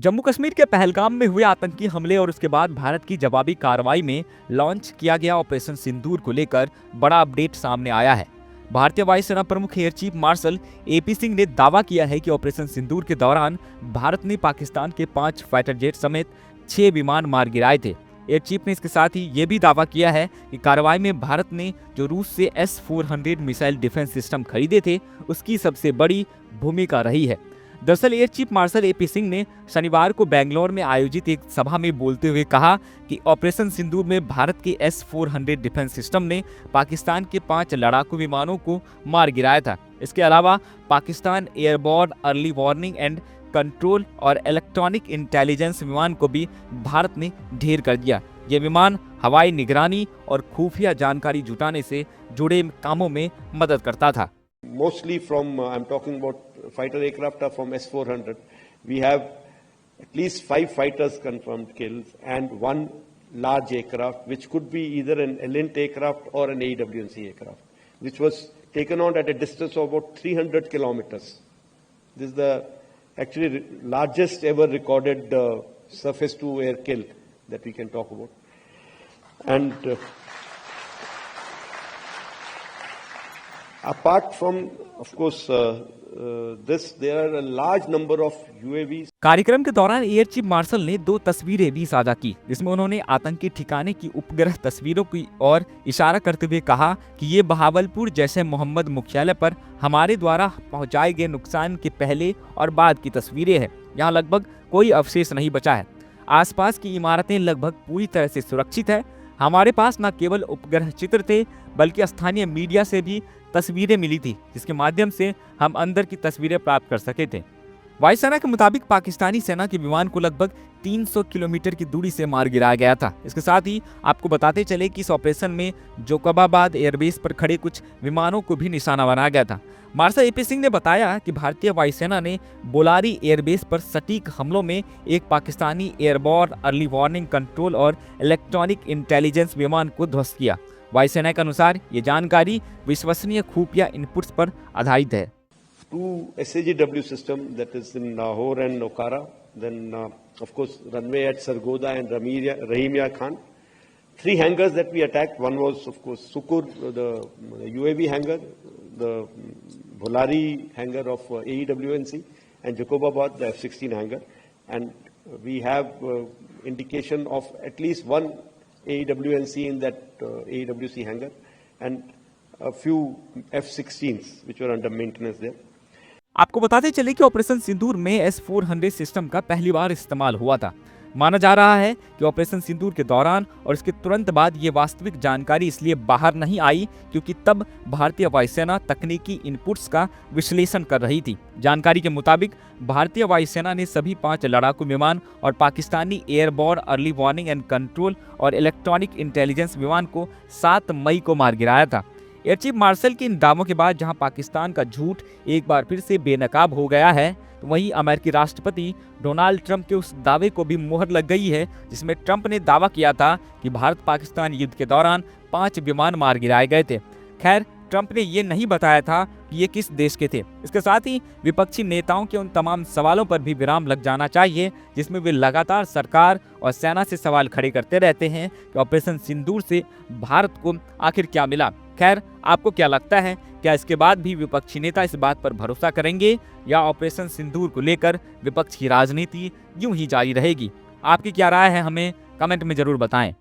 जम्मू कश्मीर के पहलगाम में हुए आतंकी हमले और उसके बाद भारत की जवाबी कार्रवाई में लॉन्च किया गया ऑपरेशन सिंदूर को लेकर बड़ा अपडेट सामने आया है। भारतीय वायुसेना प्रमुख air chief marshal AP Singh ने दावा किया है कि ऑपरेशन सिंदूर के दौरान भारत ने पाकिस्तान के 5 फाइटर जेट समेत 6 विमान मार गिराए थे। एयर चीफ ने इसके साथ ही ये भी दावा किया है कि कार्रवाई में भारत ने जो रूस से S-400 मिसाइल डिफेंस सिस्टम खरीदे थे उसकी सबसे बड़ी भूमिका रही है। दरअसल air chief marshal AP Singh ने शनिवार को बेंगलोर में आयोजित एक सभा में बोलते हुए कहा कि ऑपरेशन सिंदूर में भारत के S-400 डिफेंस सिस्टम ने पाकिस्तान के 5 लड़ाकू विमानों को मार गिराया था। इसके अलावा Pakistan airborne early warning and control और इलेक्ट्रॉनिक इंटेलिजेंस विमान को भी भारत ने ढेर कर दिया। ये विमान हवाई निगरानी और खुफिया जानकारी जुटाने से जुड़े कामों में मदद करता था। Mostly from, I'm talking about fighter aircraft are from S-400. We have at least 5 fighters confirmed kills and 1 large aircraft, which could be either an ELINT aircraft or an AWNC aircraft, which was taken on at a distance of about 300 kilometers. This is the actually largest ever recorded surface-to-air kill that we can talk about. And apart from, of course, this, there are a large number of UAVs. कार्यक्रम के दौरान air chief marshal ने 2 तस्वीरें भी साझा की, जिसमें उन्होंने आतंकी ठिकाने की उपग्रह तस्वीरों की ओर इशारा करते हुए कहा कि ये बहावलपुर जैसे मोहम्मद मुख्यालय पर हमारे द्वारा पहुंचाए गए नुकसान के पहले और बाद की तस्वीरें हैं। यहाँ लगभग कोई अवशेष नहीं बचा है। आसपास की इमारतें लगभग पूरी तरह से सुरक्षित है। हमारे पास न केवल उपग्रह चित्र थे बल्कि स्थानीय मीडिया से भी तस्वीरें मिली थी, जिसके माध्यम से हम अंदर की तस्वीरें प्राप्त कर सके थे। वायुसेना के मुताबिक पाकिस्तानी सेना के विमान को लगभग 300 किलोमीटर की दूरी से मार गिराया गया था। इसके साथ ही आपको बताते चले कि इस ऑपरेशन में जोकोबाबाद एयरबेस पर खड़े कुछ विमानों को भी निशाना बनाया गया था। मार्शल एपी सिंह ने बताया कि भारतीय वायुसेना ने बोलारी एयरबेस पर सटीक हमलों में एक Pakistani airborne early warning control और इलेक्ट्रॉनिक इंटेलिजेंस विमान को ध्वस्त किया। वायुसेना के अनुसार ये जानकारी विश्वसनीय खुफिया इनपुट्स पर आधारित है। 2 SAGW system, that is in Lahore and Okara, then of course runway at Sargodha and Rahimya Khan. 3 hangars that we attacked. One was of course Sukur, the UAV hangar, the Bolari hangar of AEWNC, and Jacobabad, the F-16 hangar. And we have indication of at least 1 AEWNC in that AEWC hangar and a few F-16s which were under maintenance there. आपको बताते चले कि operation सिंदूर में S-400 system का पहली बार इस्तेमाल हुआ था। माना जा रहा है कि ऑपरेशन सिंदूर के दौरान और इसके तुरंत बाद ये वास्तविक जानकारी इसलिए बाहर नहीं आई क्योंकि तब भारतीय वायुसेना तकनीकी इनपुट्स का विश्लेषण कर रही थी। जानकारी के मुताबिक भारतीय वायुसेना ने सभी 5 लड़ाकू विमान और Pakistani airborne early warning and control और इलेक्ट्रॉनिक इंटेलिजेंस विमान को 7 मई को मार गिराया था। एयर चीफ मार्शल के इन दावों के बाद जहां पाकिस्तान का झूठ एक बार फिर से बेनकाब हो गया है, तो वहीं अमेरिकी राष्ट्रपति डोनाल्ड ट्रंप के उस दावे को भी मुहर लग गई है जिसमें ट्रंप ने दावा किया था कि भारत पाकिस्तान युद्ध के दौरान 5 विमान मार गिराए गए थे। खैर, ट्रंप ने ये नहीं बताया था कि ये किस देश के थे। इसके साथ ही विपक्षी नेताओं के उन तमाम सवालों पर भी विराम लग जाना चाहिए जिसमें वे लगातार सरकार और सेना से सवाल खड़े करते रहते हैं कि ऑपरेशन सिंदूर से भारत को आखिर क्या मिला। खैर, आपको क्या लगता है, क्या इसके बाद भी विपक्षी नेता इस बात पर भरोसा करेंगे या ऑपरेशन सिंदूर को लेकर विपक्ष की राजनीति यूं ही जारी रहेगी? आपकी क्या राय है, हमें कमेंट में जरूर बताएं।